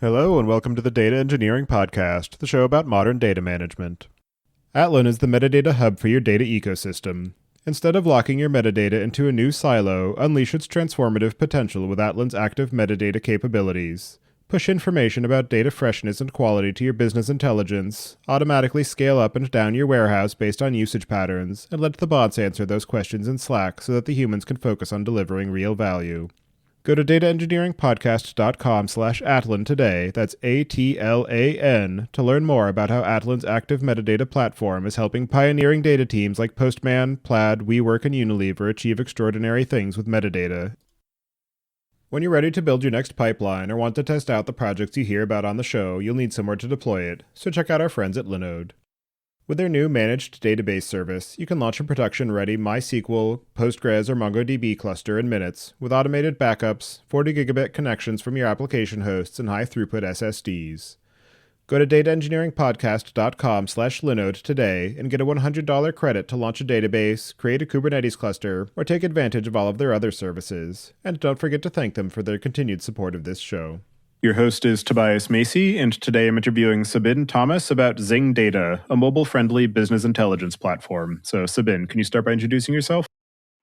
Hello and welcome to the Data Engineering Podcast, the show about modern data management. Atlan is the metadata hub for your data ecosystem. Instead of locking your metadata into a new silo, unleash its transformative potential with Atlan's active metadata capabilities. Push information about data freshness and quality to your business intelligence, automatically scale up and down your warehouse based on usage patterns, and let the bots answer those questions in Slack so that the humans can focus on delivering real value. Go to dataengineeringpodcast.com/Atlan today, that's ATLAN, to learn more about how Atlan's active metadata platform is helping pioneering data teams like Postman, Plaid, WeWork, and Unilever achieve extraordinary things with metadata. When you're ready to build your next pipeline or want to test out the projects you hear about on the show, you'll need somewhere to deploy it, so check out our friends at Linode. With their new managed database service, you can launch a production-ready MySQL, Postgres, or MongoDB cluster in minutes, with automated backups, 40 gigabit connections from your application hosts, and high-throughput SSDs. Go to dataengineeringpodcast.com/Linode today and get a $100 credit to launch a database, create a Kubernetes cluster, or take advantage of all of their other services. And don't forget to thank them for their continued support of this show. Your host is Tobias Macey, and today I'm interviewing Sabin Thomas about Zing Data, a mobile-friendly business intelligence platform. So, Sabin, can you start by introducing yourself?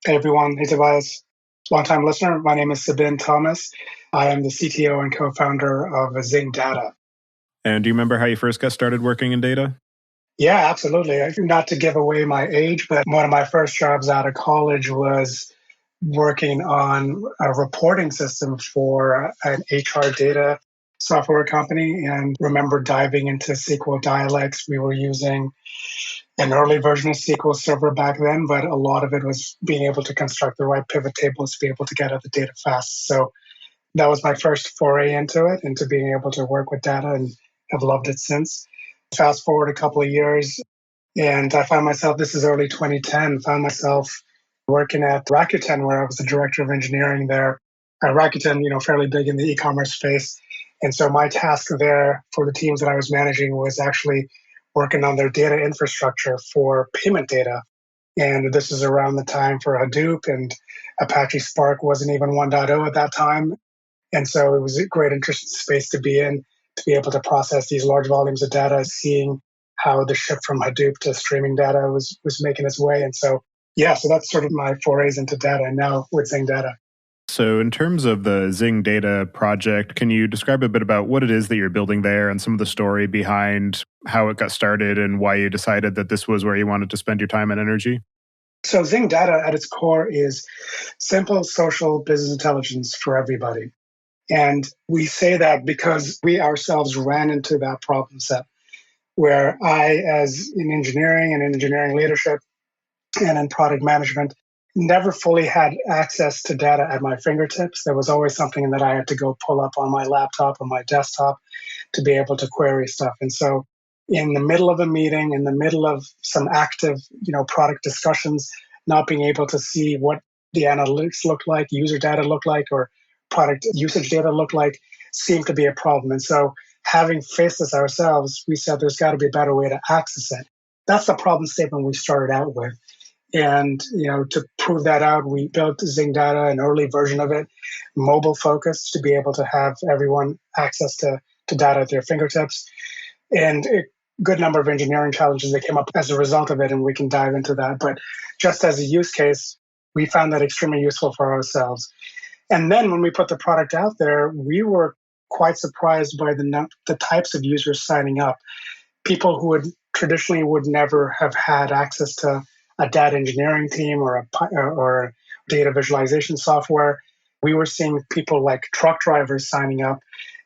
Hey, everyone. Hey, Tobias. Long-time listener. My name is Sabin Thomas. I am the CTO and co-founder of Zing Data. And do you remember how you first got started working in data? Yeah, absolutely. Not to give away my age, but one of my first jobs out of college was working on a reporting system for an HR data software company, and remember diving into SQL dialects. We were using an early version of SQL Server back then, but a lot of it was being able to construct the right pivot tables to be able to get at the data fast. So that was my first foray into it, into being able to work with data, and have loved it since. Fast forward a couple of years, and I found myself, this is early 2010, found myself working at Rakuten, where I was the director of engineering there. Rakuten, fairly big in the e-commerce space. And so my task there for the teams that I was managing was actually working on their data infrastructure for payment data. And this is around the time for Hadoop, and Apache Spark wasn't even 1.0 at that time. And so it was a great interesting space to be in, to be able to process these large volumes of data, seeing how the shift from Hadoop to streaming data was making its way. And so, so that's sort of my forays into data, and now with Zing Data. So in terms of the Zing Data project, can you describe a bit about what it is that you're building there and some of the story behind how it got started and why you decided that this was where you wanted to spend your time and energy? So Zing Data at its core is simple social business intelligence for everybody. And we say that because we ourselves ran into that problem set, where I, as in engineering and in engineering leadership and in product management, never fully had access to data at my fingertips. There was always something that I had to go pull up on my laptop or my desktop to be able to query stuff. And so in the middle of a meeting, in the middle of some active, product discussions, not being able to see what the analytics looked like, user data looked like, or product usage data looked like, seemed to be a problem. And so having faced this ourselves, we said there's got to be a better way to access it. That's the problem statement we started out with. And, to prove that out, we built Zing Data, an early version of it, mobile focused, to be able to have everyone access to data at their fingertips. And a good number of engineering challenges that came up as a result of it, and we can dive into that. But just as a use case, we found that extremely useful for ourselves. And then when we put the product out there, we were quite surprised by the types of users signing up. People who traditionally would never have had access to a data engineering team or data visualization software. We were seeing people like truck drivers signing up,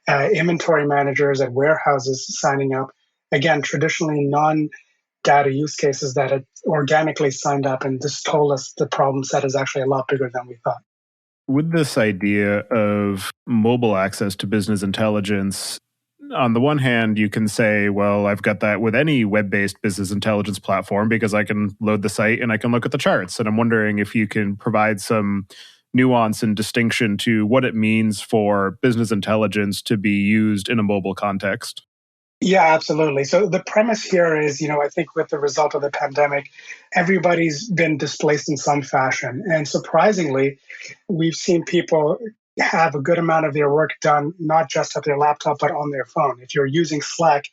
inventory managers at warehouses signing up. Again, traditionally non-data use cases that had organically signed up, and this told us the problem set is actually a lot bigger than we thought. With this idea of mobile access to business intelligence, on the one hand, you can say, well, I've got that with any web-based business intelligence platform because I can load the site and I can look at the charts. And I'm wondering if you can provide some nuance and distinction to what it means for business intelligence to be used in a mobile context. Yeah, absolutely. So the premise here is, I think with the result of the pandemic, everybody's been displaced in some fashion. And surprisingly, we've seen people have a good amount of their work done, not just at their laptop, but on their phone. If you're using Slack,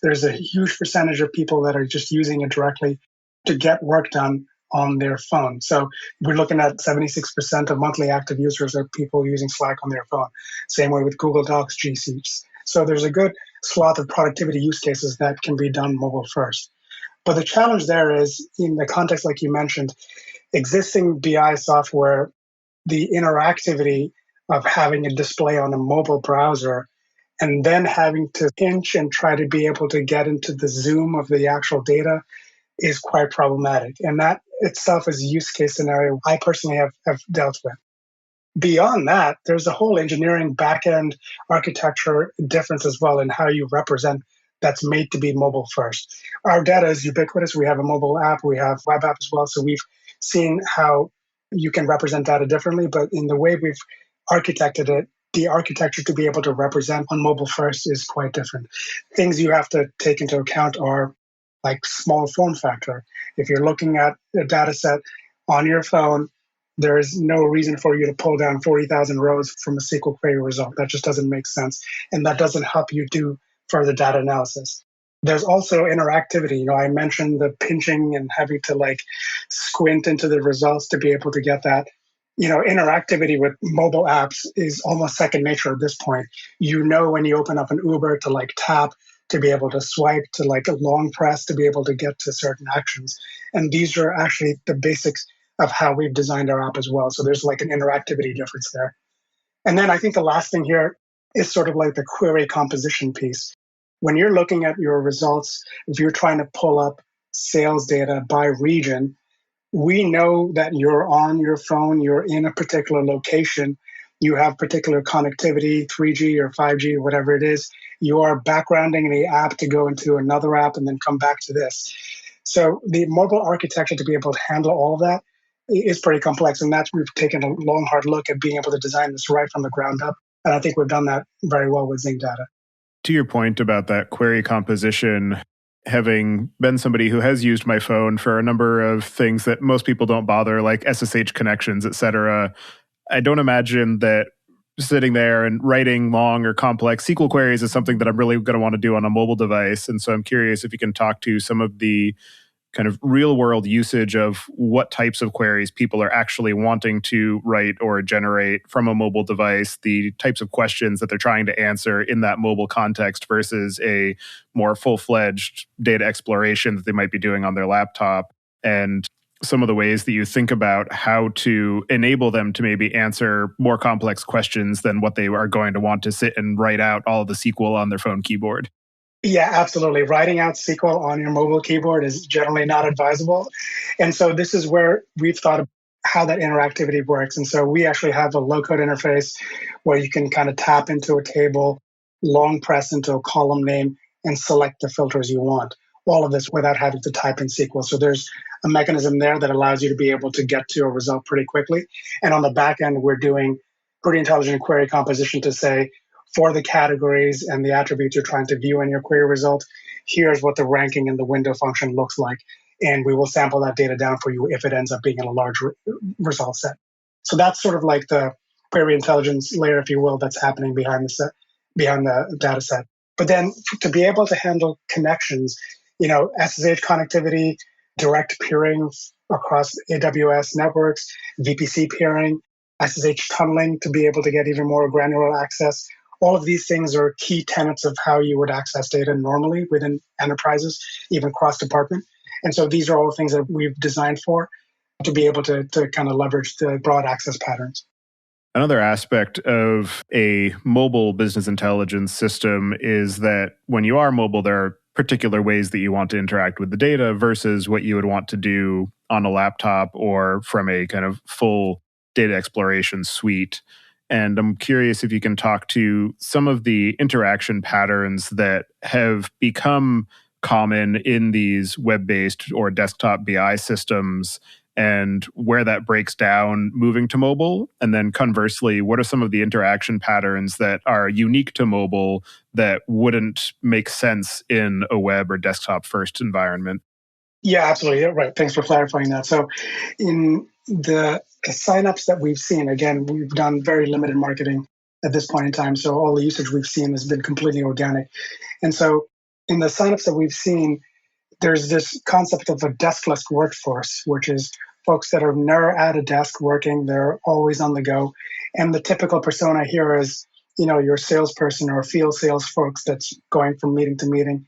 there's a huge percentage of people that are just using it directly to get work done on their phone. So we're looking at 76% of monthly active users are people using Slack on their phone. Same way with Google Docs, G Suites. So there's a good swath of productivity use cases that can be done mobile first. But the challenge there is, in the context like you mentioned, existing BI software, the interactivity of having a display on a mobile browser and then having to pinch and try to be able to get into the zoom of the actual data is quite problematic. And that itself is a use case scenario I personally have dealt with. Beyond that, there's a whole engineering backend architecture difference as well in how you represent that's made to be mobile first. Our data is ubiquitous. We have a mobile app, we have web app as well. So we've seen how you can represent data differently, but in the way we've architected it, the architecture to be able to represent on mobile first is quite different. Things you have to take into account are like small form factor. If you're looking at a data set on your phone, there is no reason for you to pull down 40,000 rows from a SQL query result. That just doesn't make sense. And that doesn't help you do further data analysis. There's also interactivity. I mentioned the pinching and having to like squint into the results to be able to get that. Interactivity with mobile apps is almost second nature at this point. When you open up an Uber to like tap, to be able to swipe, to like a long press, to be able to get to certain actions. And these are actually the basics of how we've designed our app as well. So there's like an interactivity difference there. And then I think the last thing here is sort of like the query composition piece. When you're looking at your results, if you're trying to pull up sales data by region, we know that you're on your phone, you're in a particular location, you have particular connectivity, 3G or 5G, whatever it is. You are backgrounding the app to go into another app and then come back to this. So the mobile architecture to be able to handle all of that is pretty complex. And that's we've taken a long, hard look at being able to design this right from the ground up. And I think we've done that very well with Zing Data. To your point about that query composition, having been somebody who has used my phone for a number of things that most people don't bother, like SSH connections, etc., I don't imagine that sitting there and writing long or complex SQL queries is something that I'm really going to want to do on a mobile device. And so I'm curious if you can talk to some of the kind of real world usage of what types of queries people are actually wanting to write or generate from a mobile device, the types of questions that they're trying to answer in that mobile context versus a more full-fledged data exploration that they might be doing on their laptop, and some of the ways that you think about how to enable them to maybe answer more complex questions than what they are going to want to sit and write out all of the SQL on their phone keyboard. Yeah, absolutely. Writing out SQL on your mobile keyboard is generally not advisable. And so this is where we've thought of how that interactivity works. And so we actually have a low-code interface where you can kind of tap into a table, long press into a column name, and select the filters you want. All of this without having to type in SQL. So there's a mechanism there that allows you to be able to get to a result pretty quickly. And on the back end, we're doing pretty intelligent query composition to say, for the categories and the attributes you're trying to view in your query result, here's what the ranking in the window function looks like. And we will sample that data down for you if it ends up being in a large result set. So that's sort of like the query intelligence layer, if you will, that's happening behind the data set. But then to be able to handle connections, SSH connectivity, direct peering across AWS networks, VPC peering, SSH tunneling to be able to get even more granular access. All of these things are key tenets of how you would access data normally within enterprises, even cross-department. And so these are all things that we've designed for to be able to kind of leverage the broad access patterns. Another aspect of a mobile business intelligence system is that when you are mobile, there are particular ways that you want to interact with the data versus what you would want to do on a laptop or from a kind of full data exploration suite. And I'm curious if you can talk to some of the interaction patterns that have become common in these web-based or desktop BI systems and where that breaks down moving to mobile. And then conversely, what are some of the interaction patterns that are unique to mobile that wouldn't make sense in a web or desktop first environment? Yeah, absolutely. Right. Thanks for clarifying that. So in the signups that we've seen, again, we've done very limited marketing at this point in time. So all the usage we've seen has been completely organic. And so in the signups that we've seen, there's this concept of a deskless workforce, which is folks that are never at a desk working, they're always on the go. And the typical persona here is, your salesperson or field sales folks that's going from meeting to meeting.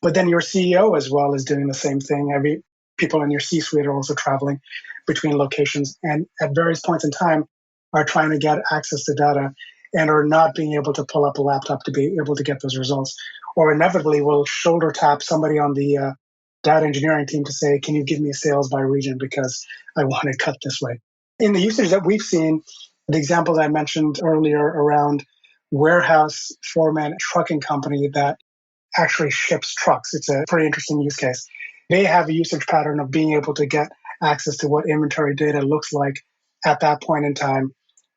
But then your CEO as well is doing the same thing. Every people in your C-suite are also traveling between locations and at various points in time are trying to get access to data and are not being able to pull up a laptop to be able to get those results, or inevitably will shoulder tap somebody on the data engineering team to say, can you give me sales by region because I want to cut this way. In the usage that we've seen, the example that I mentioned earlier around warehouse foreman trucking company that actually ships trucks. It's a pretty interesting use case. They have a usage pattern of being able to get access to what inventory data looks like at that point in time.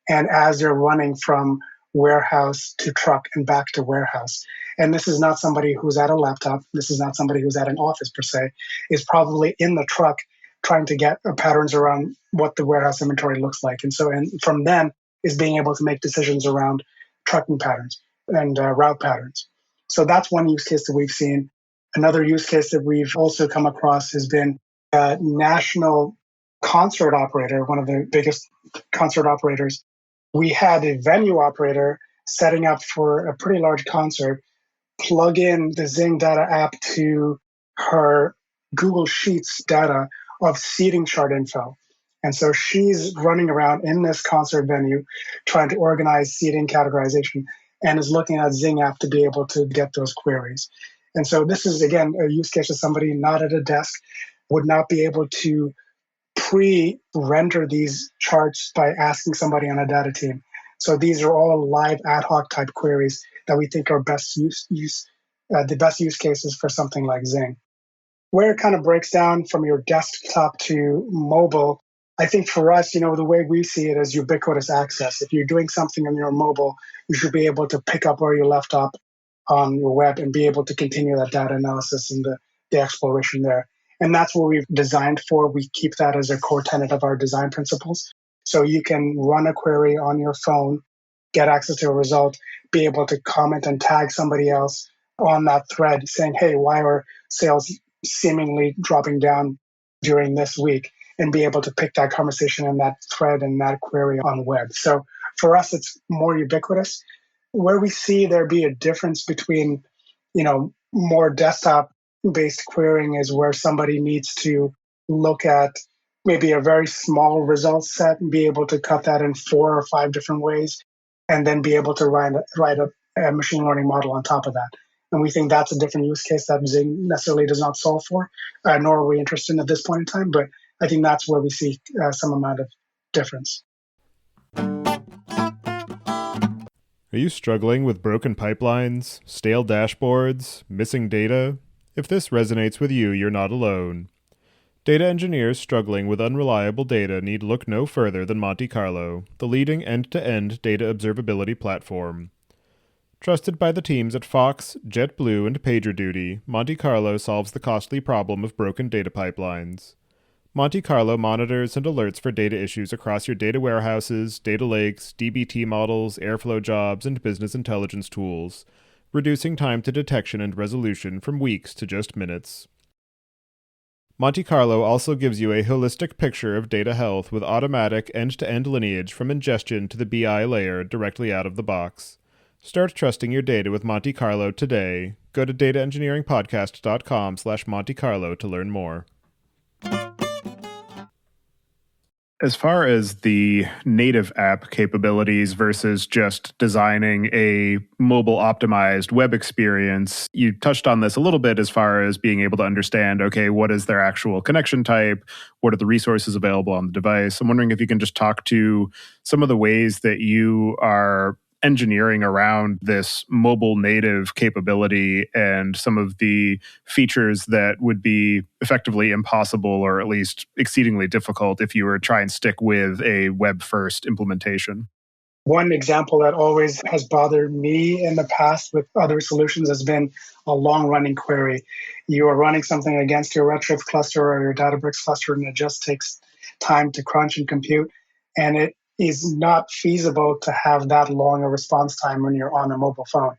And as they're running from warehouse to truck and back to warehouse. And this is not somebody who's at a laptop. This is not somebody who's at an office per se. Is probably in the truck trying to get patterns around what the warehouse inventory looks like. And so and from then is being able to make decisions around trucking patterns and route patterns. So that's one use case that we've seen. Another use case that we've also come across has been a national concert operator, one of the biggest concert operators. We had a venue operator setting up for a pretty large concert, plug in the Zing Data app to her Google Sheets data of seating chart info. And so she's running around in this concert venue trying to organize seating categorization and is looking at Zing app to be able to get those queries. And so this is, again, a use case of somebody not at a desk would not be able to pre-render these charts by asking somebody on a data team. So these are all live ad hoc type queries that we think are the best use cases for something like Zing. Where it kind of breaks down from your desktop to mobile, I think for us, the way we see it is ubiquitous access. If you're doing something on your mobile, you should be able to pick up where you left off on your web and be able to continue that data analysis and the exploration there. And that's what we've designed for. We keep that as a core tenet of our design principles. So you can run a query on your phone, get access to a result, be able to comment and tag somebody else on that thread saying, hey, why are sales seemingly dropping down during this week? And be able to pick that conversation and that thread and that query on web. So for us, it's more ubiquitous. Where we see there be a difference between, more desktop-based querying is where somebody needs to look at maybe a very small result set and be able to cut that in 4 or 5 different ways, and then be able to write a machine learning model on top of that. And we think that's a different use case that Zing necessarily does not solve for, nor are we interested in at this point in time. But I think that's where we see some amount of difference. Are you struggling with broken pipelines, stale dashboards, missing data? If this resonates with you, you're not alone. Data engineers struggling with unreliable data need look no further than Monte Carlo, the leading end-to-end data observability platform. Trusted by the teams at Fox, JetBlue, and PagerDuty, Monte Carlo solves the costly problem of broken data pipelines. Monte Carlo monitors and alerts for data issues across your data warehouses, data lakes, dbt models, Airflow jobs, and business intelligence tools, reducing time to detection and resolution from weeks to just minutes. Monte Carlo also gives you a holistic picture of data health with automatic end-to-end lineage from ingestion to the BI layer directly out of the box. Start trusting your data with Monte Carlo today. Go to dataengineeringpodcast.com/Monte Carlo to learn more. As far as the native app capabilities versus just designing a mobile optimized web experience, you touched on this a little bit as far as being able to understand, okay, what is their actual connection type? What are the resources available on the device? I'm wondering if you can just talk to some of the ways that you are engineering around this mobile native capability and some of the features that would be effectively impossible or at least exceedingly difficult if you were to try and stick with a web-first implementation. One example that always has bothered me in the past with other solutions has been a long-running query. You are running something against your Redshift cluster or your Databricks cluster, and it just takes time to crunch and compute. And it is not feasible to have that long a response time when you're on a mobile phone.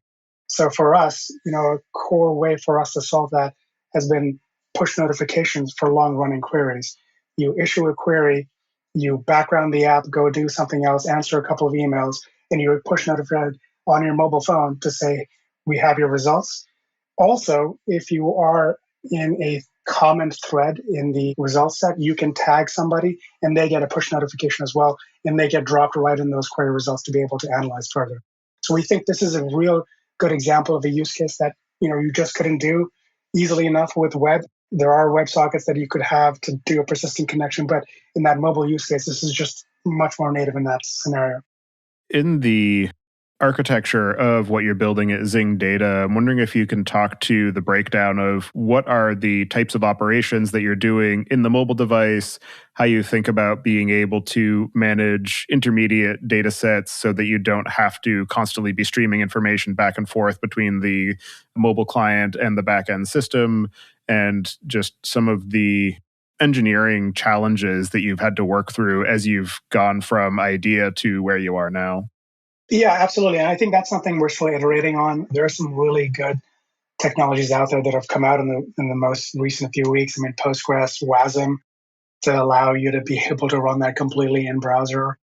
So for us, a core way for us to solve that has been push notifications for long running queries. You issue a query, you background the app, go do something else, answer a couple of emails, and you're push notified on your mobile phone to say, we have your results. Also, if you are in a common thread in the results set, you can tag somebody and they get a push notification as well, and they get dropped right in those query results to be able to analyze further. So we think this is a real good example of a use case that you just couldn't do easily enough with web. There are WebSockets that you could have to do a persistent connection, but in that mobile use case, this is just much more native in that scenario. In the architecture of what you're building at Zing Data, I'm wondering if you can talk to the breakdown of what are the types of operations that you're doing in the mobile device, how you think about being able to manage intermediate data sets so that you don't have to constantly be streaming information back and forth between the mobile client and the backend system, and just some of the engineering challenges that you've had to work through as you've gone from idea to where you are now. Yeah, absolutely. And I think that's something we're still iterating on. There are some really good technologies out there that have come out in the most recent few weeks. I mean, Postgres, WASM, to allow you to be able to run that completely in browser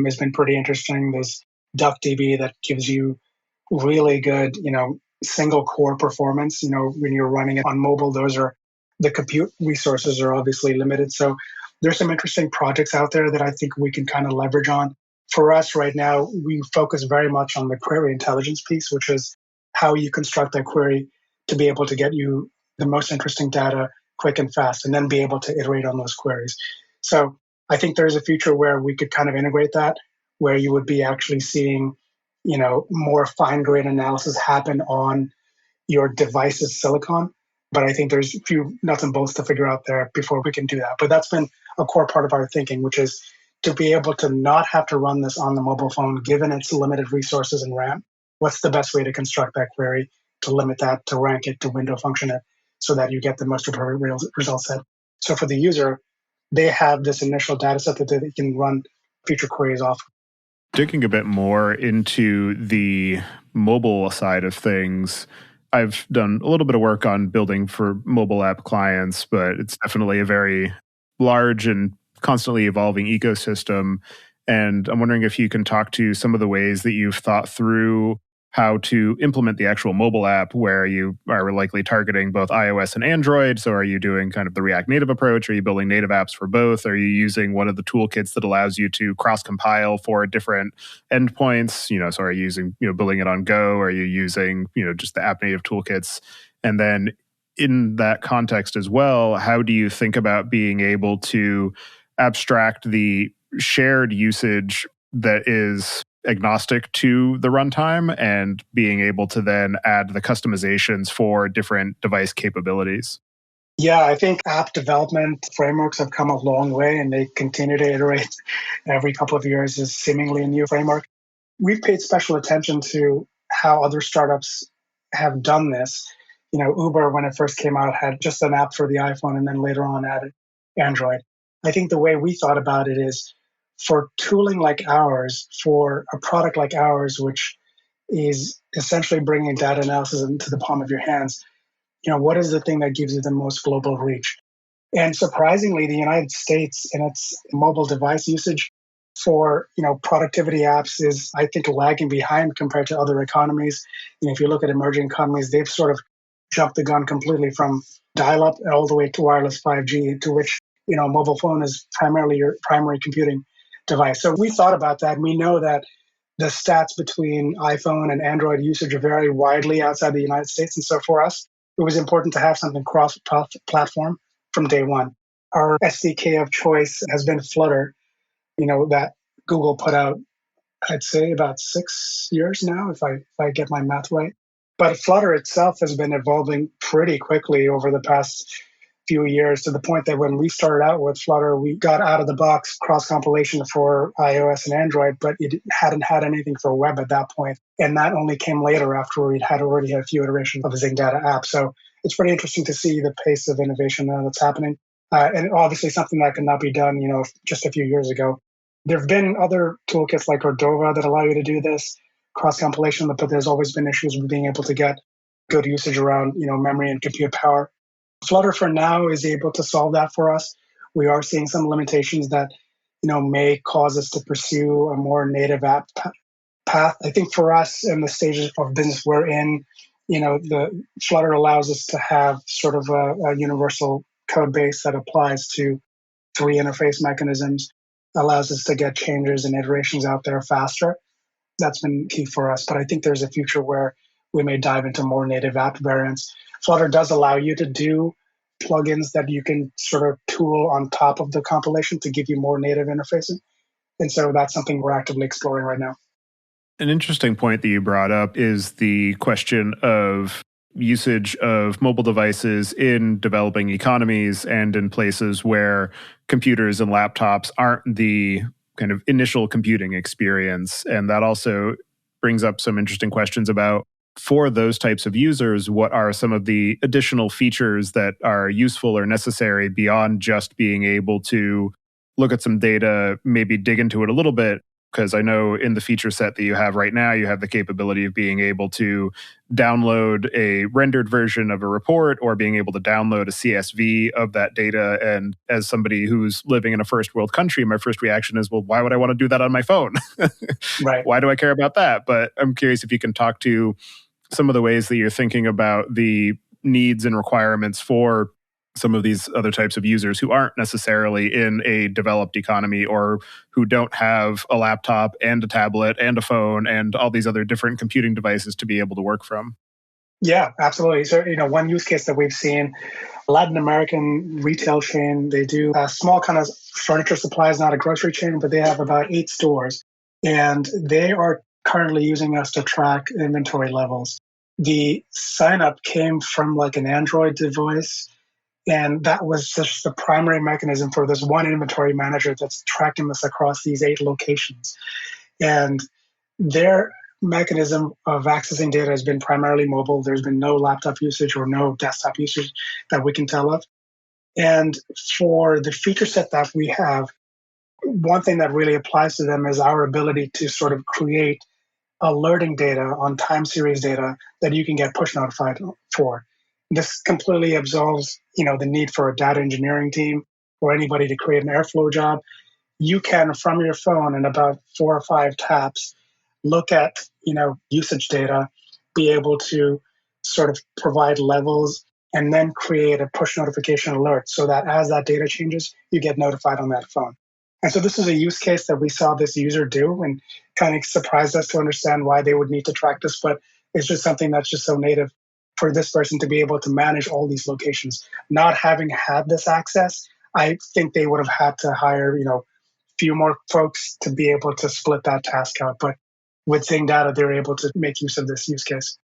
has been pretty interesting. There's DuckDB that gives you really good, single core performance. When you're running it on mobile, the compute resources are obviously limited. So there's some interesting projects out there that I think we can kind of leverage on. For us right now, we focus very much on the query intelligence piece, which is how you construct that query to be able to get you the most interesting data quick and fast, and then be able to iterate on those queries. So I think there's a future where we could kind of integrate that, where you would be actually seeing, more fine grained analysis happen on your device's silicon. But I think there's a few nuts and bolts to figure out there before we can do that. But that's been a core part of our thinking, which is to be able to not have to run this on the mobile phone, given its limited resources and RAM. What's the best way to construct that query, to limit that, to rank it, to window function it, so that you get the most appropriate result set? So for the user, they have this initial data set that they can run future queries off. Digging a bit more into the mobile side of things, I've done a little bit of work on building for mobile app clients, but it's definitely a very large and constantly evolving ecosystem. And I'm wondering if you can talk to some of the ways that you've thought through how to implement the actual mobile app, where you are likely targeting both iOS and Android. So are you doing kind of the React Native approach? Are you building native apps for both? Are you using one of the toolkits that allows you to cross-compile for different endpoints? So are you using, building it on Go? Are you using, just the app native toolkits? And then in that context as well, how do you think about being able to abstract the shared usage that is agnostic to the runtime, and being able to then add the customizations for different device capabilities? Yeah, I think app development frameworks have come a long way, and they continue to iterate. Every couple of years is seemingly a new framework. We've paid special attention to how other startups have done this. Uber, when it first came out, had just an app for the iPhone, and then later on added Android. I think the way we thought about it is, for tooling like ours, for a product like ours, which is essentially bringing data analysis into the palm of your hands, what is the thing that gives you the most global reach? And surprisingly, the United States in its mobile device usage for productivity apps is, I think, lagging behind compared to other economies. If you look at emerging economies, they've sort of jumped the gun completely from dial-up all the way to wireless 5G, to which mobile phone is primarily your primary computing device. So we thought about that. And we know that the stats between iPhone and Android usage vary widely outside the United States. And so for us, it was important to have something cross-platform from day one. Our SDK of choice has been Flutter, that Google put out, I'd say about 6 years now, if I get my math right. But Flutter itself has been evolving pretty quickly over the past few years, to the point that when we started out with Flutter, we got out of the box cross compilation for iOS and Android, but it hadn't had anything for web at that point. And that only came later, after we'd already had a few iterations of the Zing Data app. So it's pretty interesting to see the pace of innovation that's happening. and obviously something that could not be done, just a few years ago. There have been other toolkits like Cordova that allow you to do this cross compilation, but there's always been issues with being able to get good usage around, memory and compute power. Flutter for now is able to solve that for us. We are seeing some limitations that, may cause us to pursue a more native app path. I think for us in the stages of business we're in, the Flutter allows us to have sort of a universal code base that applies to three interface mechanisms, allows us to get changes and iterations out there faster. That's been key for us. But I think there's a future where we may dive into more native app variants. Flutter does allow you to do plugins that you can sort of tool on top of the compilation to give you more native interfacing. And so that's something we're actively exploring right now. An interesting point that you brought up is the question of usage of mobile devices in developing economies and in places where computers and laptops aren't the kind of initial computing experience. And that also brings up some interesting questions about, for those types of users, what are some of the additional features that are useful or necessary beyond just being able to look at some data, maybe dig into it a little bit? Because I know in the feature set that you have right now, you have the capability of being able to download a rendered version of a report or being able to download a CSV of that data. And as somebody who's living in a first world country, my first reaction is, well, why would I want to do that on my phone? Right. Why do I care about that? But I'm curious if you can talk to some of the ways that you're thinking about the needs and requirements for some of these other types of users who aren't necessarily in a developed economy or who don't have a laptop and a tablet and a phone and all these other different computing devices to be able to work from. Yeah, absolutely. So, one use case that we've seen, Latin American retail chain, they do a small kind of furniture supplies, not a grocery chain, but they have about 8 stores. And they are currently using us to track inventory levels. The sign up came from like an Android device. And that was just the primary mechanism for this one inventory manager that's tracking this across these 8 locations. And their mechanism of accessing data has been primarily mobile. There's been no laptop usage or no desktop usage that we can tell of. And for the feature set that we have, one thing that really applies to them is our ability to sort of create alerting data on time series data that you can get push notified for. This completely absolves, the need for a data engineering team or anybody to create an Airflow job. You can, from your phone in about 4 or 5 taps, look at, usage data, be able to sort of provide levels and then create a push notification alert so that as that data changes, you get notified on that phone. And so this is a use case that we saw this user do and kind of surprised us to understand why they would need to track this, but it's just something that's just so native for this person to be able to manage all these locations. Not having had this access, I think they would have had to hire, few more folks to be able to split that task out. But with Zing Data, they're able to make use of this use case.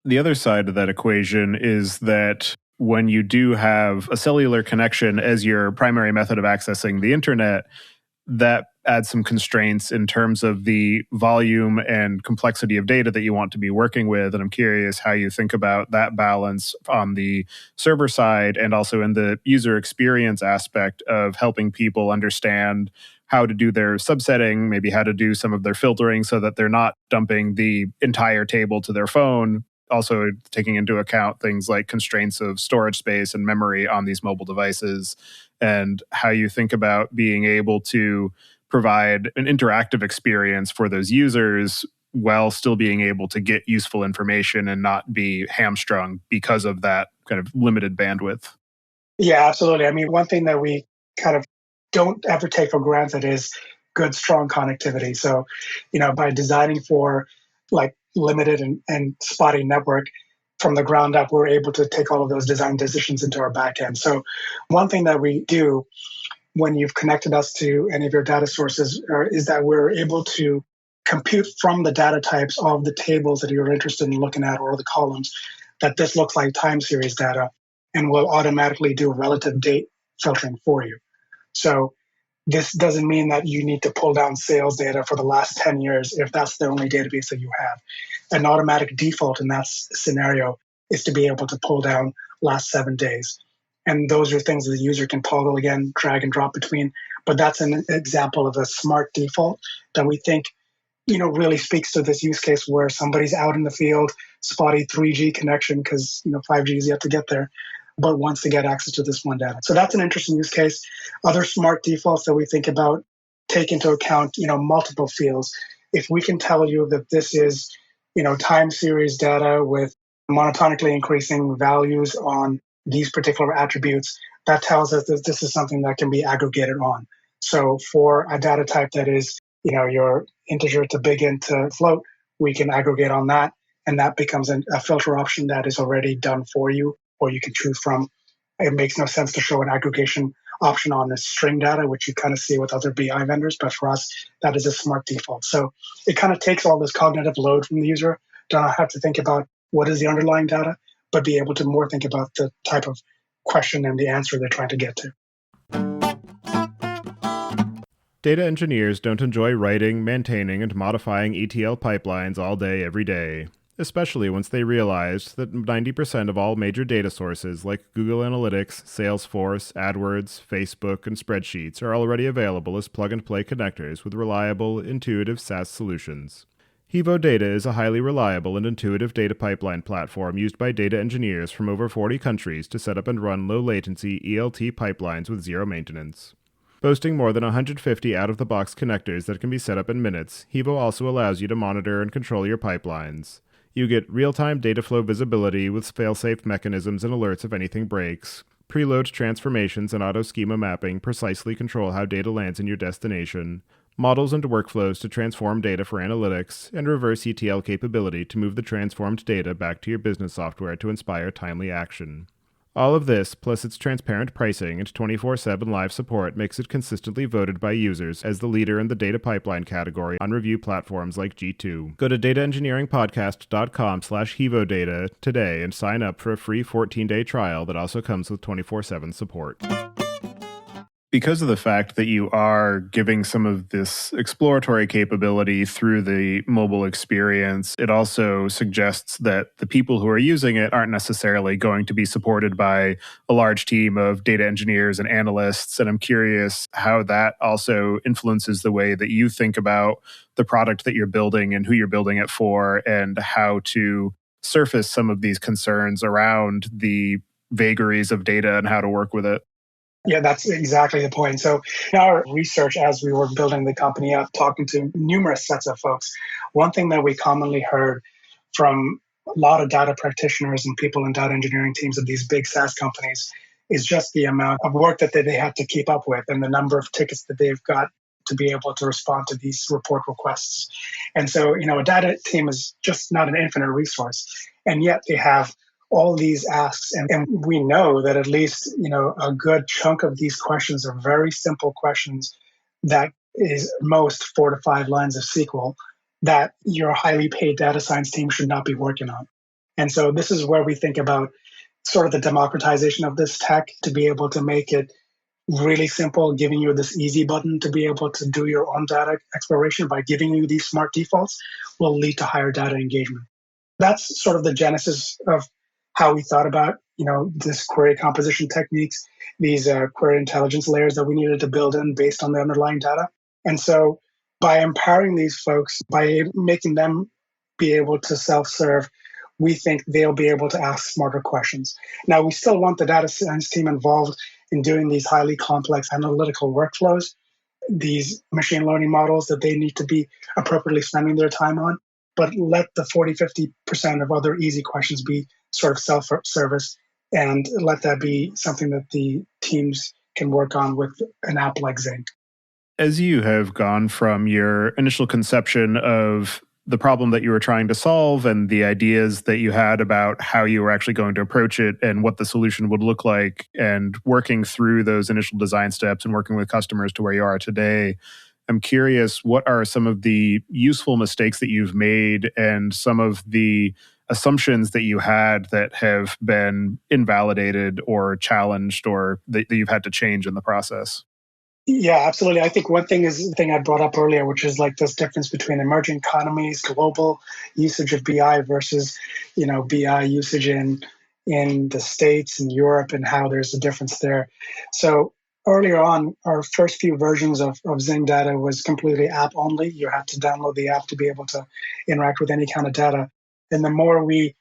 The other side of that equation is that when you do have a cellular connection as your primary method of accessing the internet, that adds some constraints in terms of the volume and complexity of data that you want to be working with. And I'm curious how you think about that balance on the server side and also in the user experience aspect of helping people understand how to do their subsetting, maybe how to do some of their filtering so that they're not dumping the entire table to their phone. Also taking into account things like constraints of storage space and memory on these mobile devices, and how you think about being able to provide an interactive experience for those users while still being able to get useful information and not be hamstrung because of that kind of limited bandwidth. Yeah, absolutely. I mean, one thing that we kind of don't ever take for granted is good, strong connectivity. So, by designing for like limited and spotty network from the ground up, we're able to take all of those design decisions into our backend. So, one thing that we do when you've connected us to any of your data sources is that we're able to compute from the data types of the tables that you're interested in looking at or the columns that this looks like time series data and will automatically do relative date filtering for you. So this doesn't mean that you need to pull down sales data for the last 10 years if that's the only database that you have. An automatic default in that scenario is to be able to pull down last 7 days. And those are things that the user can toggle again, drag and drop between. But that's an example of a smart default that we think really speaks to this use case where somebody's out in the field, spotty 3G connection because 5G is yet to get there, but wants to get access to this one data. So that's an interesting use case. Other smart defaults that we think about take into account multiple fields. If we can tell you that this is time series data with monotonically increasing values on these particular attributes, that tells us that this is something that can be aggregated on. So for a data type that is your integer to big int to float, we can aggregate on that, and that becomes a filter option that is already done for you, or you can choose from. It makes no sense to show an aggregation option on the string data, which you kind of see with other BI vendors, but for us, that is a smart default. So it kind of takes all this cognitive load from the user. Don't have to think about what is the underlying data, but be able to more think about the type of question and the answer they're trying to get to. Data engineers don't enjoy writing, maintaining, and modifying ETL pipelines all day, every day, especially once they realized that 90% of all major data sources like Google Analytics, Salesforce, AdWords, Facebook, and spreadsheets are already available as plug-and-play connectors with reliable, intuitive SaaS solutions. Hivo Data is a highly reliable and intuitive data pipeline platform used by data engineers from over 40 countries to set up and run low-latency ELT pipelines with zero maintenance. Boasting more than 150 out-of-the-box connectors that can be set up in minutes, Hivo also allows you to monitor and control your pipelines. You get real-time data flow visibility with fail-safe mechanisms and alerts if anything breaks. Preload transformations and auto-schema mapping precisely control how data lands in your destination. Models and workflows to transform data for analytics, and reverse ETL capability to move the transformed data back to your business software to inspire timely action. All of this, plus its transparent pricing and 24/7 live support, makes it consistently voted by users as the leader in the data pipeline category on review platforms like G2. Go to dataengineeringpodcast.com/HevoData today and sign up for a free 14-day trial that also comes with 24/7 support. Because of the fact that you are giving some of this exploratory capability through the mobile experience, it also suggests that the people who are using it aren't necessarily going to be supported by a large team of data engineers and analysts. And I'm curious how that also influences the way that you think about the product that you're building and who you're building it for, and how to surface some of these concerns around the vagaries of data and how to work with it. Yeah, that's exactly the point. So in our research, as we were building the company up, talking to numerous sets of folks, one thing that we commonly heard from a lot of data practitioners and people in data engineering teams of these big SaaS companies is just the amount of work that they have to keep up with and the number of tickets that they've got to be able to respond to these report requests. And so, a data team is just not an infinite resource. And yet they have all these asks. And we know that at least, a good chunk of these questions are very simple questions that is most 4 to 5 lines of SQL that your highly paid data science team should not be working on. And so this is where we think about sort of the democratization of this tech to be able to make it really simple, giving you this easy button to be able to do your own data exploration by giving you these smart defaults will lead to higher data engagement. That's sort of the genesis of how we thought about, this query composition techniques, these query intelligence layers that we needed to build in based on the underlying data. And so by empowering these folks, by making them be able to self-serve, we think they'll be able to ask smarter questions. Now, we still want the data science team involved in doing these highly complex analytical workflows, these machine learning models that they need to be appropriately spending their time on, but let the 40, 50% of other easy questions be sort of self-service, and let that be something that the teams can work on with an app like Zing. As you have gone from your initial conception of the problem that you were trying to solve and the ideas that you had about how you were actually going to approach it and what the solution would look like, and working through those initial design steps and working with customers to where you are today, I'm curious, what are some of the useful mistakes that you've made and some of the assumptions that you had that have been invalidated or challenged or that you've had to change in the process? Yeah, absolutely. I think one thing is the thing I brought up earlier, which is like this difference between emerging economies, global usage of BI versus, BI usage in in the States and Europe and how there's a difference there. So earlier on, our first few versions of Zing Data was completely app only. You had to download the app to be able to interact with any kind of data. And the more we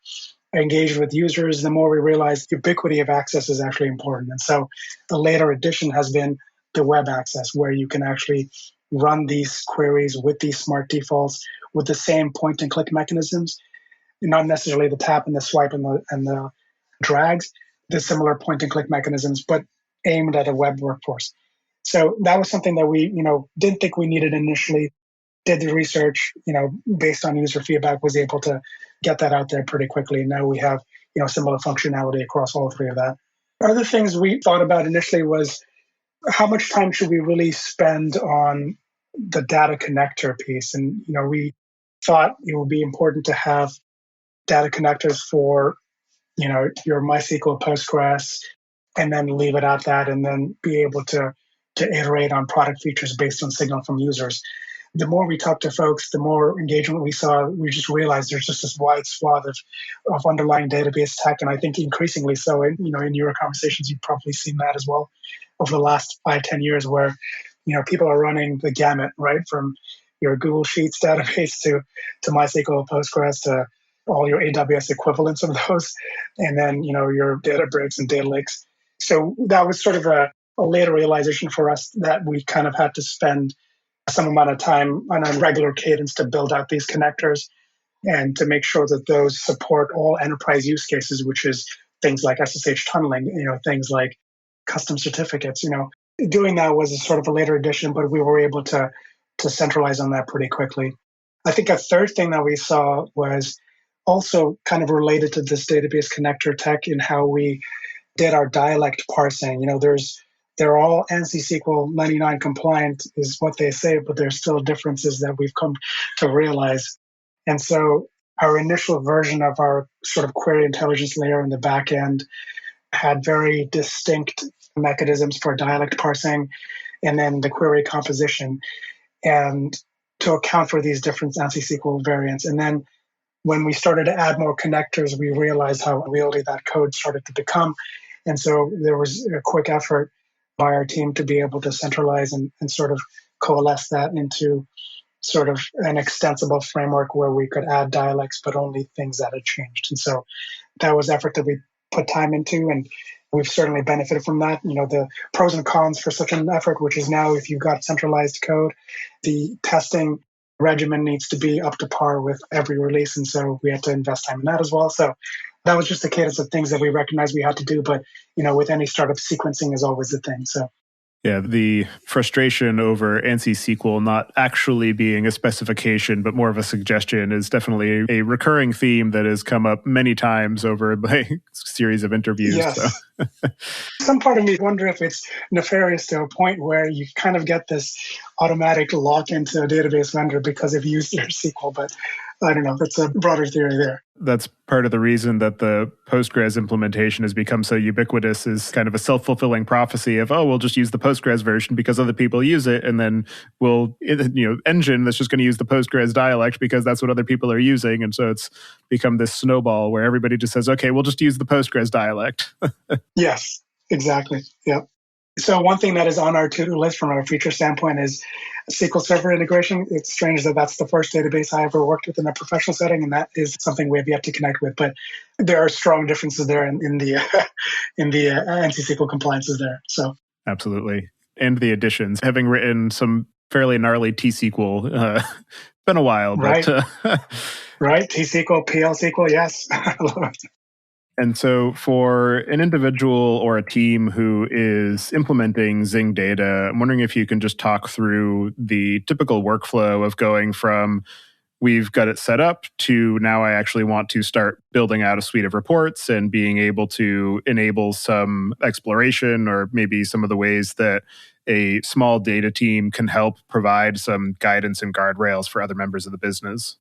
engaged with users, the more we realized ubiquity of access is actually important. And so the later addition has been the web access, where you can actually run these queries with these smart defaults with the same point and click mechanisms, not necessarily the tap and the swipe and the drags, the similar point and click mechanisms, but aimed at a web workforce. So that was something that we, didn't think we needed initially. Did the research, based on user feedback, was able to get that out there pretty quickly. And now we have, similar functionality across all three of that. Other things we thought about initially was how much time should we really spend on the data connector piece? And, we thought it would be important to have data connectors for, your MySQL, Postgres, and then leave it at that, and then be able to iterate on product features based on signal from users. The more we talked to folks, the more engagement we saw. We just realized there's just this wide swath of underlying database tech, and I think increasingly so. In your conversations, you've probably seen that as well over the last 5-10 years, where people are running the gamut, right, from your Google Sheets database to MySQL, Postgres, to all your AWS equivalents of those, and then your Databricks and data lakes. So that was sort of a later realization for us that we kind of had to spend some amount of time on a regular cadence to build out these connectors and to make sure that those support all enterprise use cases, which is things like SSH tunneling, things like custom certificates. Doing that was a sort of a later addition, but we were able to centralize on that pretty quickly. I think a third thing that we saw was also kind of related to this database connector tech in how we did our dialect parsing. They're all ANSI SQL 99 compliant is what they say, but there's still differences that we've come to realize. And so our initial version of our sort of query intelligence layer in the back end had very distinct mechanisms for dialect parsing and then the query composition, and to account for these different ANSI SQL variants. And then when we started to add more connectors, we realized how unwieldy that code started to become. And so there was a quick effort by our team to be able to centralize and sort of coalesce that into sort of an extensible framework where we could add dialects, but only things that had changed. And so that was effort that we put time into, and we've certainly benefited from that. The pros and cons for such an effort, which is now if you've got centralized code, the testing regimen needs to be up to par with every release. And so we had to invest time in that as well. So that was just the cadence of things that we recognized we had to do. But, with any startup, sequencing is always the thing. So yeah, the frustration over ANSI SQL not actually being a specification, but more of a suggestion is definitely a recurring theme that has come up many times over my series of interviews. Yes. So. Some part of me wonder if it's nefarious to a point where you kind of get this automatic lock into a database vendor because they've used their SQL, but I don't know. That's a broader theory there. That's part of the reason that the Postgres implementation has become so ubiquitous, is kind of a self-fulfilling prophecy of, we'll just use the Postgres version because other people use it, and then we'll, engine that's just going to use the Postgres dialect because that's what other people are using. And so it's become this snowball where everybody just says, okay, we'll just use the Postgres dialect. Yes, exactly. Yep. So one thing that is on our to-do list from a feature standpoint is SQL Server integration. It's strange that that's the first database I ever worked with in a professional setting, and that is something we have yet to connect with. But there are strong differences there in the ANSI SQL compliances there. So absolutely, and the additions. Having written some fairly gnarly T-SQL, it's been a while, right, but right, T-SQL, PL SQL, yes. And so for an individual or a team who is implementing Zing Data, I'm wondering if you can just talk through the typical workflow of going from we've got it set up to now I actually want to start building out a suite of reports and being able to enable some exploration, or maybe some of the ways that a small data team can help provide some guidance and guardrails for other members of the business.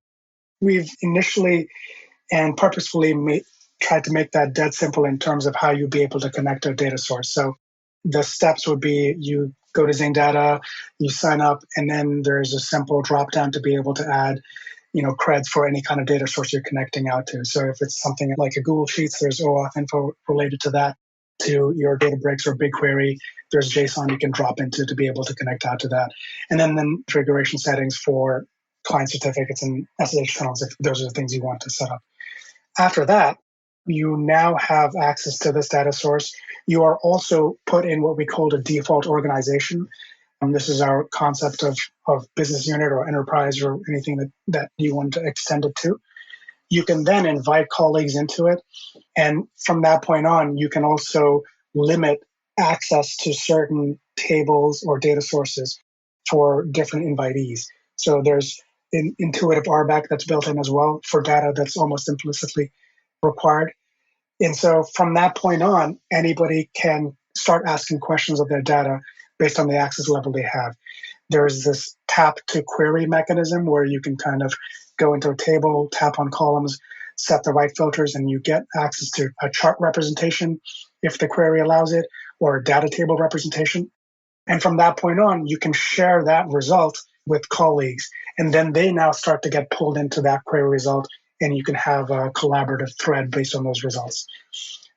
We've initially and purposefully tried to make that dead simple in terms of how you'd be able to connect a data source. So the steps would be you go to Zing Data, you sign up, and then there's a simple drop down to be able to add creds for any kind of data source you're connecting out to. So if it's something like a Google Sheets, there's OAuth info related to that. To your Databricks or BigQuery, there's JSON you can drop into to be able to connect out to that. And then configuration settings for client certificates and SSH tunnels, if those are the things you want to set up. After that, you now have access to this data source. You are also put in what we call a default organization. This is our concept of business unit or enterprise or anything that you want to extend it to. You can then invite colleagues into it. And from that point on, you can also limit access to certain tables or data sources for different invitees. So there's an intuitive RBAC that's built in as well for data that's almost implicitly required. And so from that point on, anybody can start asking questions of their data based on the access level they have. There's this tap to query mechanism where you can kind of go into a table, tap on columns, set the right filters, and you get access to a chart representation if the query allows it, or a data table representation. And from that point on, you can share that result with colleagues. And then they now start to get pulled into that query result, and you can have a collaborative thread based on those results.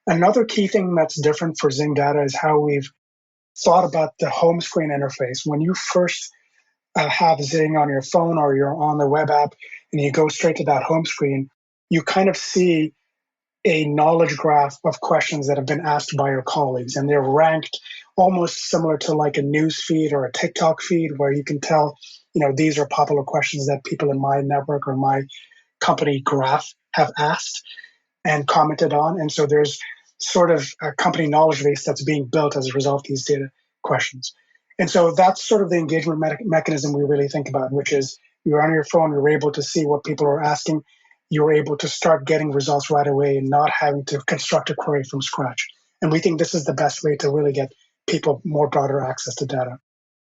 Another key thing that's different for Zing Data is how we've thought about the home screen interface. When you first have Zing on your phone or you're on the web app and you go straight to that home screen, you kind of see a knowledge graph of questions that have been asked by your colleagues, and they're ranked almost similar to like a news feed or a TikTok feed where you can tell, these are popular questions that people in my network or my company graph have asked and commented on. And so there's sort of a company knowledge base that's being built as a result of these data questions. And so that's sort of the engagement mechanism we really think about, which is you're on your phone, you're able to see what people are asking, you're able to start getting results right away and not having to construct a query from scratch. And we think this is the best way to really get people more broader access to data.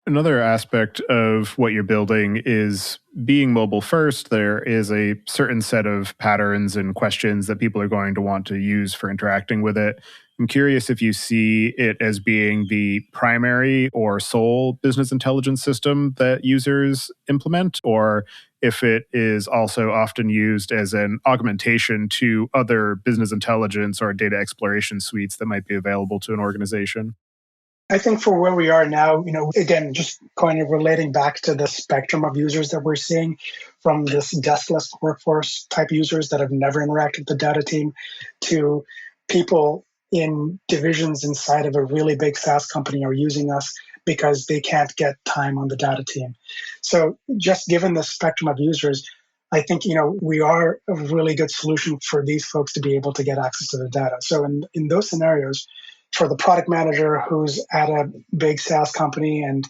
Another aspect of what you're building is being mobile first. There is a certain set of patterns and questions that people are going to want to use for interacting with it. I'm curious if you see it as being the primary or sole business intelligence system that users implement, or if it is also often used as an augmentation to other business intelligence or data exploration suites that might be available to an organization. I think for where we are now, again, just kind of relating back to the spectrum of users that we're seeing, from this deskless workforce type users that have never interacted with the data team to people in divisions inside of a really big SaaS company are using us because they can't get time on the data team. So just given the spectrum of users, I think, we are a really good solution for these folks to be able to get access to the data. So in those scenarios, for the product manager who's at a big SaaS company and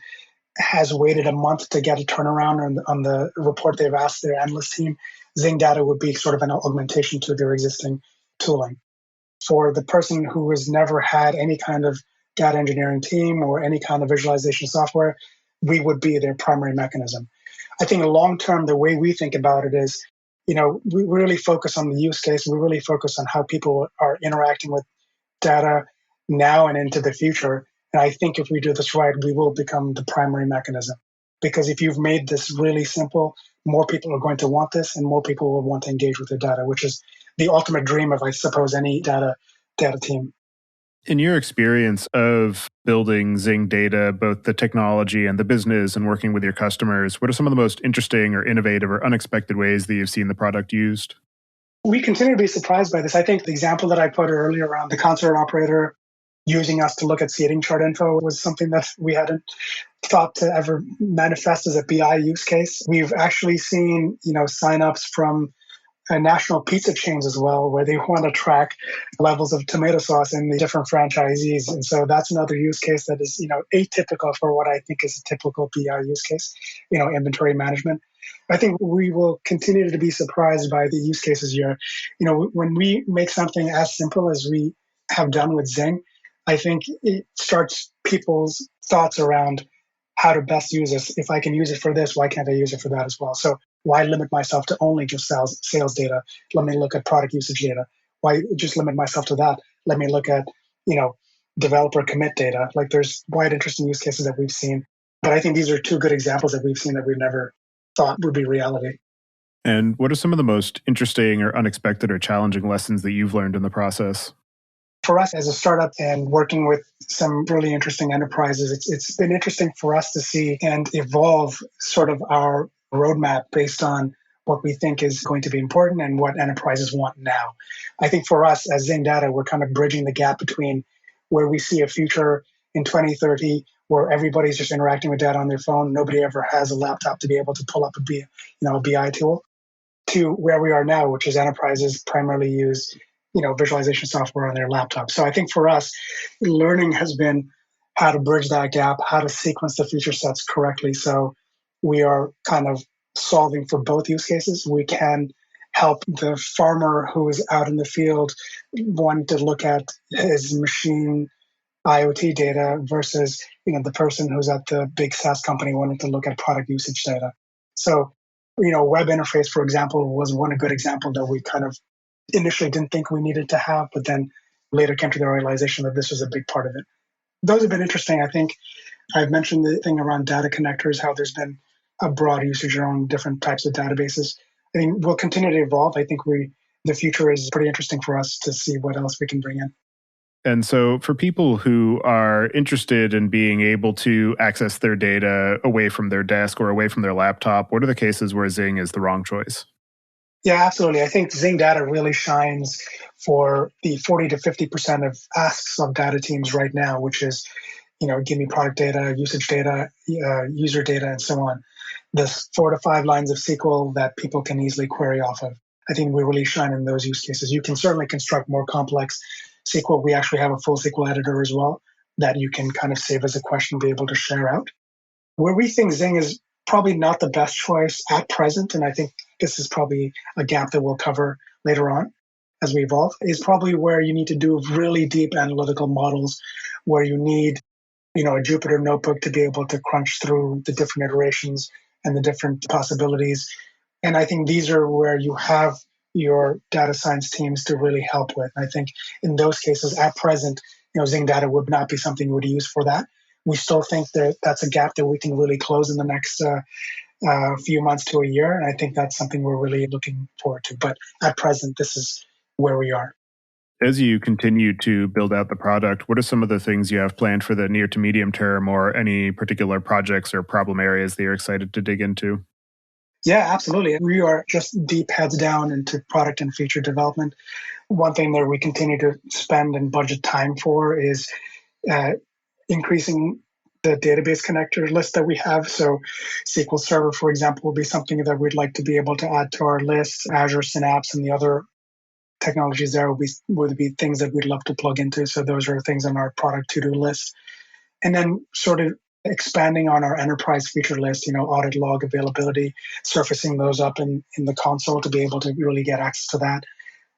has waited a month to get a turnaround on the report they've asked their analyst team, Zing Data would be sort of an augmentation to their existing tooling. For the person who has never had any kind of data engineering team or any kind of visualization software, we would be their primary mechanism. I think long term, the way we think about it is, we really focus on the use case. We really focus on how people are interacting with data now and into the future. And I think if we do this right, we will become the primary mechanism. Because if you've made this really simple, more people are going to want this and more people will want to engage with the data, which is the ultimate dream of, I suppose, any data team. In your experience of building Zing Data, both the technology and the business and working with your customers, what are some of the most interesting or innovative or unexpected ways that you've seen the product used? We continue to be surprised by this. I think the example that I put earlier around the concert operator using us to look at seating chart info was something that we hadn't thought to ever manifest as a BI use case. We've actually seen, signups from national pizza chains as well, where they want to track levels of tomato sauce in the different franchisees. And so that's another use case that is, atypical for what I think is a typical BI use case, inventory management. I think we will continue to be surprised by the use cases here. When we make something as simple as we have done with Zing, I think it starts people's thoughts around how to best use this. If I can use it for this, why can't I use it for that as well? So why limit myself to only just sales data? Let me look at product usage data. Why just limit myself to that? Let me look at, developer commit data. Like there's wide interesting use cases that we've seen. But I think these are two good examples that we've seen that we've never thought would be reality. And what are some of the most interesting or unexpected or challenging lessons that you've learned in the process? For us as a startup and working with some really interesting enterprises, it's been interesting for us to see and evolve sort of our roadmap based on what we think is going to be important and what enterprises want now. I think for us as Zing Data, we're kind of bridging the gap between where we see a future in 2030 where everybody's just interacting with data on their phone. Nobody ever has a laptop to be able to pull up a BI tool, to where we are now, which is enterprises primarily use, visualization software on their laptop. So I think for us, learning has been how to bridge that gap, how to sequence the feature sets correctly. So we are kind of solving for both use cases. We can help the farmer who is out in the field want to look at his machine IoT data versus the person who's at the big SaaS company wanting to look at product usage data. So, web interface, for example, was one good example that we kind of initially didn't think we needed to have, but then later came to the realization that this was a big part of it. Those have been interesting. I think I've mentioned the thing around data connectors, how there's been a broad usage around different types of databases. I think we'll continue to evolve. I think the future is pretty interesting for us to see what else we can bring in. And so, for people who are interested in being able to access their data away from their desk or away from their laptop, what are the cases where Zing is the wrong choice? Yeah, absolutely. I think Zing Data really shines for the 40 to 50% of asks of data teams right now, which is, give me product data, usage data, user data, and so on. This 4 to 5 lines of SQL that people can easily query off of. I think we really shine in those use cases. You can certainly construct more complex SQL. We actually have a full SQL editor as well that you can kind of save as a question, be able to share out. Where we think Zing is probably not the best choice at present, and I think this is probably a gap that we'll cover later on as we evolve, is probably where you need to do really deep analytical models, where you need a Jupyter notebook to be able to crunch through the different iterations and the different possibilities. And I think these are where you have your data science teams to really help with. I think in those cases, at present, Zing Data would not be something you would use for that. We still think that that's a gap that we can really close in the next few months to a year. And I think that's something we're really looking forward to. But at present, this is where we are. As you continue to build out the product, what are some of the things you have planned for the near to medium term, or any particular projects or problem areas that you're excited to dig into? Yeah, absolutely. We are just deep heads down into product and feature development. One thing that we continue to spend and budget time for is increasing the database connector list that we have. So SQL Server, for example, will be something that we'd like to be able to add to our list. Azure Synapse and the other technologies there would be things that we'd love to plug into. So those are things on our product to-do list. And then sort of expanding on our enterprise feature list, audit log availability, surfacing those up in the console to be able to really get access to that.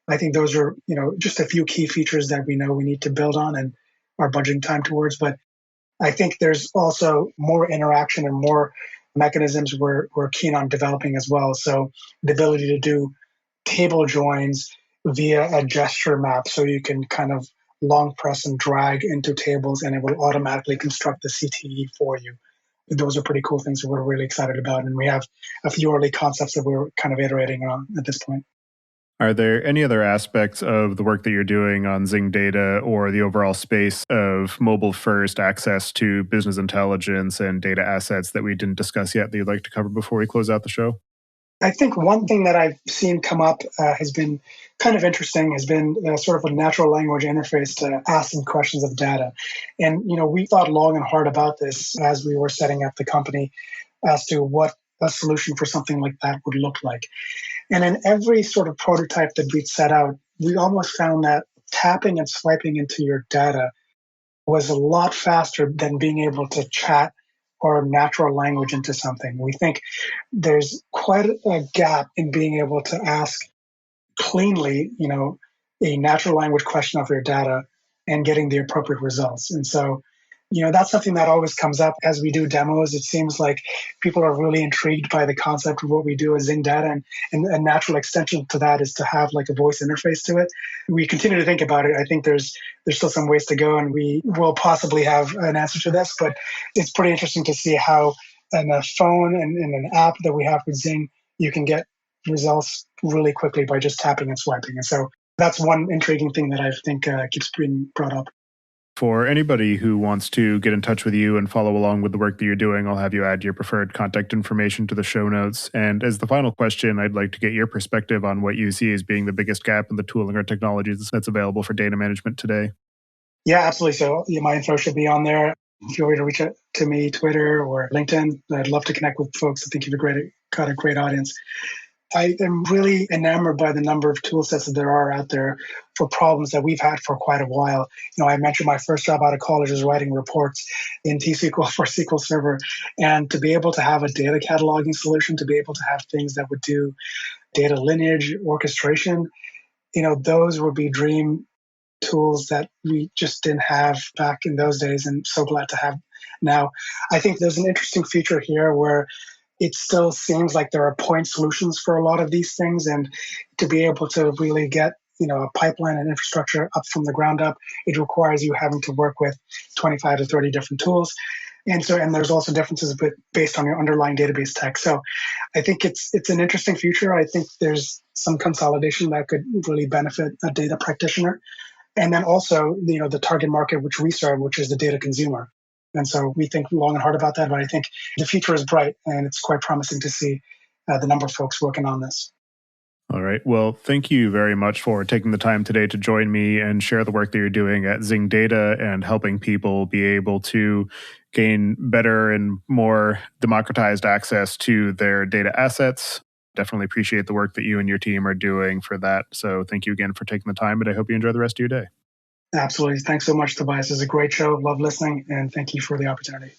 I think those are, just a few key features that we know we need to build on and are budgeting time towards. But I think there's also more interaction and more mechanisms we're keen on developing as well. So the ability to do table joins via a gesture map, so you can kind of long press and drag into tables and it will automatically construct the CTE for you. Those are pretty cool things that we're really excited about. And we have a few early concepts that we're kind of iterating on at this point. Are there any other aspects of the work that you're doing on Zing Data or the overall space of mobile first access to business intelligence and data assets that we didn't discuss yet that you'd like to cover before we close out the show? I think one thing that I've seen come up has been kind of interesting, has been sort of a natural language interface to ask some questions of data. And, we thought long and hard about this as we were setting up the company as to what a solution for something like that would look like. And in every sort of prototype that we'd set out, we almost found that tapping and swiping into your data was a lot faster than being able to chat or natural language into something. We think there's quite a gap in being able to ask cleanly, a natural language question of your data and getting the appropriate results. And so, that's something that always comes up as we do demos. It seems like people are really intrigued by the concept of what we do as Zing Data, and a natural extension to that is to have like a voice interface to it. We continue to think about it. I think there's still some ways to go, and we will possibly have an answer to this, but it's pretty interesting to see how in a phone and in an app that we have with Zing, you can get results really quickly by just tapping and swiping. And so that's one intriguing thing that I think keeps being brought up. For anybody who wants to get in touch with you and follow along with the work that you're doing, I'll have you add your preferred contact information to the show notes. And as the final question, I'd like to get your perspective on what you see as being the biggest gap in the tooling or technologies that's available for data management today. Yeah, absolutely. So my info should be on there. Feel free to reach out to me, Twitter or LinkedIn. I'd love to connect with folks. I think you've got a great audience. I am really enamored by the number of tool sets that there are out there for problems that we've had for quite a while. I mentioned my first job out of college was writing reports in T-SQL for SQL Server. And to be able to have a data cataloging solution, to be able to have things that would do data lineage, orchestration, those would be dream tools that we just didn't have back in those days, and so glad to have now. I think there's an interesting feature here where it still seems like there are point solutions for a lot of these things, and to be able to really get a pipeline and infrastructure up from the ground up, it requires you having to work with 25 to 30 different tools. And there's also differences based on your underlying database tech. So I think it's an interesting future. I think there's some consolidation that could really benefit a data practitioner. And then also, the target market which we serve, which is the data consumer. And so we think long and hard about that, but I think the future is bright, and it's quite promising to see the number of folks working on this. All right. Well, thank you very much for taking the time today to join me and share the work that you're doing at Zing Data and helping people be able to gain better and more democratized access to their data assets. Definitely appreciate the work that you and your team are doing for that. So thank you again for taking the time, and I hope you enjoy the rest of your day. Absolutely. Thanks so much, Tobias. It's a great show. Love listening, and thank you for the opportunity.